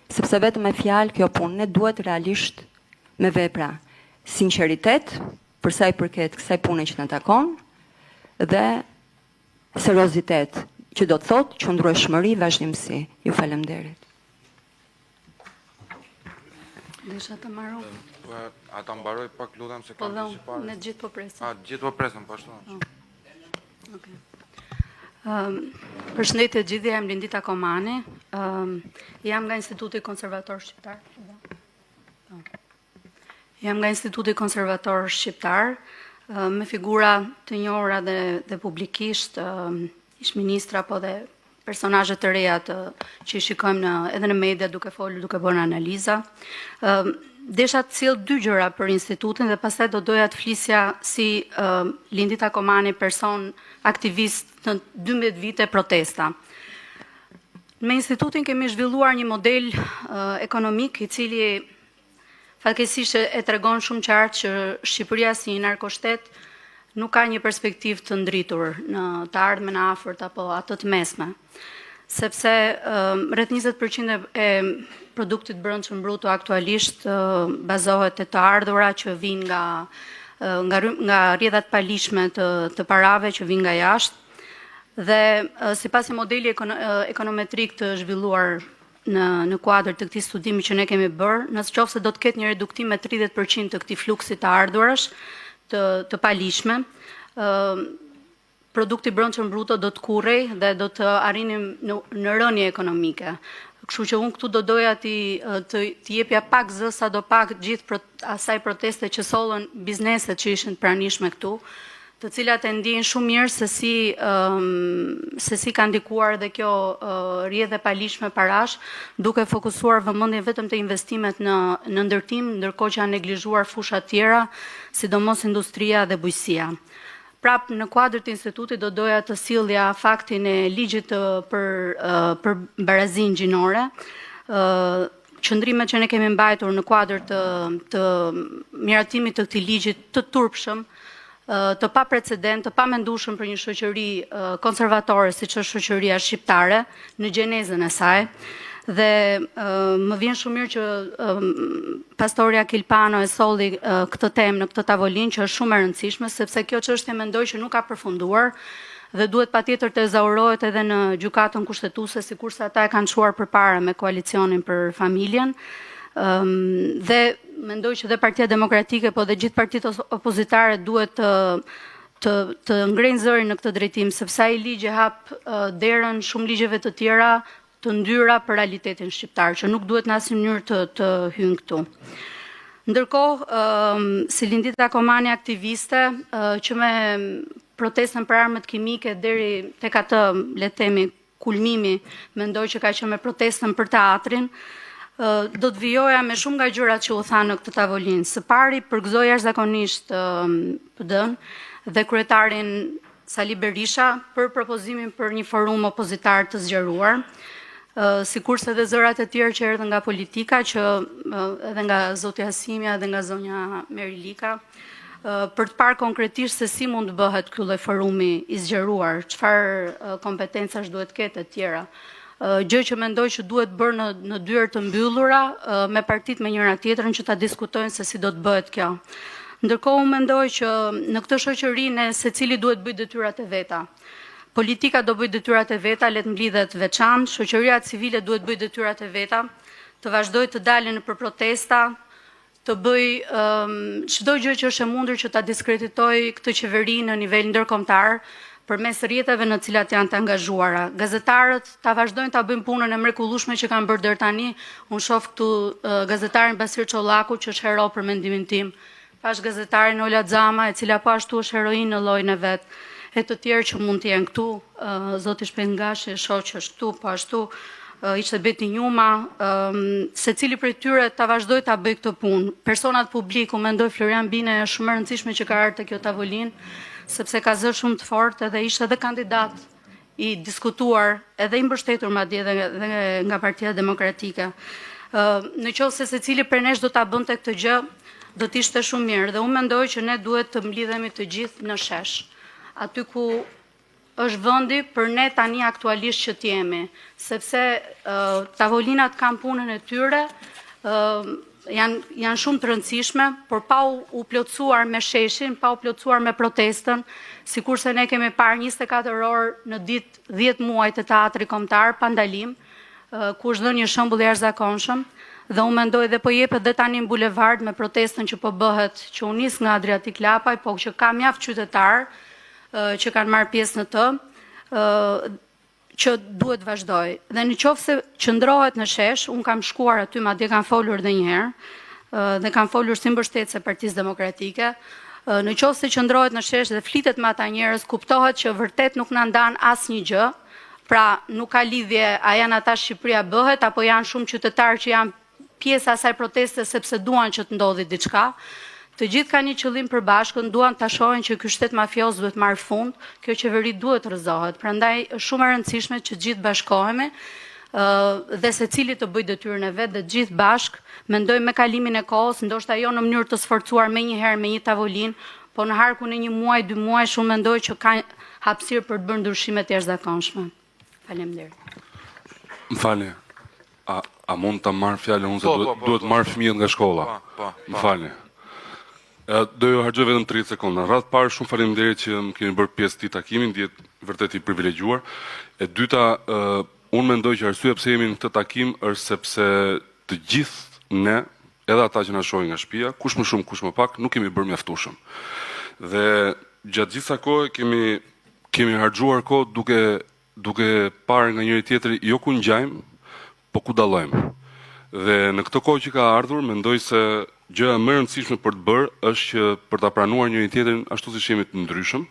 Sepse vetëm me fjalë kjo punë ne duhet realisht me vepra, sinqeritet për sa i përket kësaj pune që na takon dhe seriozitet, që do të thotë qëndrueshmëri, vazhdimsi. Ju falemnderit. Desha të marrë. A ta mbaroj pak lutem se kam të parë. Ne gjithë po presim. Gjithë po presim, po ashtu. Okej. Përshëndetje gjithë, jam Lindita Komani. Jam nga Instituti Konservator Shqiptar. Me figura të njohura dhe publikisht, ish ministra po dhe personazhe të reja që i shikojmë edhe në media duke folur, duke bërë analiza. Desha të cilë dy gjëra për institutin dhe pastaj do doja të flisja si Lindita Komani, person aktivist në 12 vite protesta. Me institutin kemi zhvilluar një model ekonomik i cili fatkeqësisht e tregon shumë qartë që Shqipëria si një narkoshtet nuk ka një perspektivë të ndritur në të ardhmen e afërt apo atë të mesme. Sepse rreth 20% e produktit brendshëm bruto aktualisht bazohet te të ardhura që vijnë nga rrjedhat palishme të parave që vijnë nga jashtë. Dhe sipas modeli ekonometrik të zhvilluar në kuadër të këtij studimi që ne kemi bërë, nëse do të ketë një reduktim me 30% të këtij fluksi të ardhurash të palishme, produkti brendshëm bruto do të kurrej dhe do të arrinim në rënje ekonomike. Kështu që unë këtu do doja të jepja pak zë sa do pak gjithë asaj proteste që sollën bizneset që ishin pranishme këtu, të cilat e ndjejnë shumë mirë se si ka ndikuar dhe kjo rrjedhë palishme parash, duke fokusuar vëmendjen vetëm te investimet në ndërtim, ndërkohë që janë neglizhuar fusha tjera, sidomos industria dhe bujqësia. Prap në kuadër të institutit do doja të sillja faktin e ligjit për barazin gjinore, qëndrimet që ne kemi mbajtur në kuadër të miratimit të këtij ligji të turpshëm, të pa precedent, të pa mendueshëm për një shoqëri konservatore siç është shoqëria shqiptare në gjenezën e saj. Dhe më vjen shumë mirë që pastori Akil Pano e solli këtë temë në këtë tavolinë që është shumë e rëndësishme, sepse kjo çështje mendoj që nuk ka përfunduar dhe duhet patjetër të ezaurohet edhe në gjykatën kushtetuese, sikurse ata e kanë çuar përpara me koalicionin për familjen. Dhe mendoj që dhe Partia Demokratike po dhe gjithë partitë opozitare duhet të ngrejnë zërin në këtë drejtim, sepse ai ligj e hap derën shumë ligjeve të tjera të ndyra për realitetin shqiptar, që nuk duhet në asnjë mënyrë të hyjnë këtu. Ndërkohë, si Lindita Komani aktiviste, që me protestën për armët kimike deri tek atë, le të themi, kulmimi, mendoj që ka qenë me protestën për teatrin, do të vijoja me shumë nga gjërat që u tha në këtë tavolinë. Së pari, përgëzoj jashtëzakonisht PD-n dhe kryetarin Sali Berisha për propozimin për një forum opozitar të zgjeruar, sikurse dhe zërat e tjerë që erdhën nga politika, që edhe nga zotja Simja dhe nga zonja Merilika, për të parë konkretisht se si mund të bëhet ky lloj forumi i zgjeruar, çfarë kompetencash duhet ketë e tjera. Gjë që mendoj që duhet bërë në dyert të mbyllura me partitë me njëra tjetrën që ta diskutojnë se si do të bëhet kjo. Ndërkohë unë mendoj që në këtë shoqëri ne secili duhet bëjë detyrat e veta. Politika do bëjë detyrat e veta, le të mblidhet veçantë, shoqëria civile duhet bëjë detyrat e veta, të vazhdojë të dalin për protesta, të bëjë çdo gjë që është e mundur që ta diskreditojë këtë qeveri në nivel ndërkombëtar, përmes rrjeteve në cilat janë të angazhuara. Gazetarët ta vazhdojnë ta bëjnë punën e mrekullueshme që kanë bërë deri tani. Unë shoh këtu gazetarin Basir Çollaku që është hero për mendimin tim. pash gazetarin Ola Xama, e cila po ashtu është heroin në llojin e vet. E të tjerë që mund të jenë këtu, zoti Shpengashi, shoq është këtu, po ashtu ishte Beti Njuma, secili prej tyre ta vazhdoi ta bëj këtë punë. Personat publiku, mendoj Florian Bine është shumë e rëndësishme që ka ardhur te kjo tavolinë, sepse ka zë shumë të fortë dhe ishte edhe kandidat i diskutuar edhe i mbështetur madje edhe nga Partia Demokratike. Në qoftë se secili prej nesh do ta bënte këtë gjë, do të ishte shumë mirë dhe unë mendoj që ne duhet të mblidhemi të gjithë në shesh. Aty ku është vendi për ne tani aktualisht që t'jemi, sepse tavolinat kanë punën e tyre, janë shumë të rëndësishme, por pa u plotësuar me sheshin, pa u plotësuar me protestën, sikurse ne kemi parë 24 orë në ditë 10 muaj të teatri kombëtar pa ndalim, ku është dhënë një shembull i jashtëzakonshëm, dhe unë mendoj dhe po jepet dhe tani në bulevard me protestën që po bëhet, që u nis nga Adriatik Lapaj, po që ka mjaft qytetar që kanë marrë pjesë në të, që duhet vazhdoj. Dhe në qoftë se qëndrohet në shesh, unë kam shkuar aty, madje kam folur edhe një herë, dhe kam folur si mbështetëse Partisë Demokratike. Në qoftë se qëndrohet në shesh dhe flitet me ata njerëz, kuptohet që vërtet nuk na ndan asnjë gjë, pra nuk ka lidhje a janë ata Shqipëria bëhet, apo janë shumë qytetarë që janë pjesë asaj proteste sepse duan që të ndodhi diçka. Të gjithë kanë një qëllim përbashkët, duan ta shohin që ky shtet mafios duhet marrë fund, kjo qeveri duhet rrëzohet. Prandaj është shumë e rëndësishme që të gjithë bashkohemi dhe secili të bëjë detyrën e vet dhe të gjithë bashk mendojmë me kalimin e kohës, ndoshta jo në mënyrë të sforcuar menjëherë me një tavolinë, po në harkun e një muaj, 2 muaj, shumë mendoj që ka hapësirë për të bërë ndryshime të jashtëzakonshme. Faleminderit. M'falni. A mund ta marr fjalën unë se duhet marr fëmijët nga shkolla? M'falni. Do ju harxoj vetëm 30 sekonda. Radh parë shumë faleminderit që më keni bërë pjesë këtij takimi, ndihet vërtet i privilegjuar. E dyta, unë mendoj që arsyeja pse jemi në këtë takim është sepse të gjithë ne, edhe ata që na shohin nga shtëpia, kush më shumë, kush më pak, nuk kemi bërë mjaftueshëm. Dhe gjatë gjithë kësaj kohe kemi harxuar kohë duke parë nga njëri tjetri jo ku ngjajmë, po ku dallojmë. Dhe në këtë kohë që ka ardhur, mendoj se gjëja më e rëndësishme për të bërë është që për ta pranuar njëri tjetrin ashtu siç jemi të ndryshëm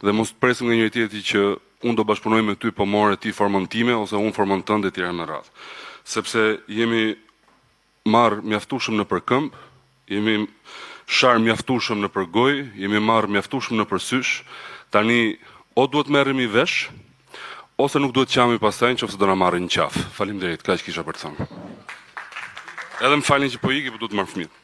dhe mos të presim nga njëri tjetri që unë do bashkëpunoj me ty, po more ti formën time ose unë formën tënde etj. Me radhë. Sepse jemi marr mjaftueshëm në përkëmb, jemi shar mjaftueshëm në përgojë, jemi marr mjaftueshëm në përsysh. Tani o duhet merremi vesh ose nuk duhet qami pastaj nëse do na marrin qaf. Faleminderit, kaq kisha për të thënë. Edhe më falni që po iki, po duhet të marr fëmijët.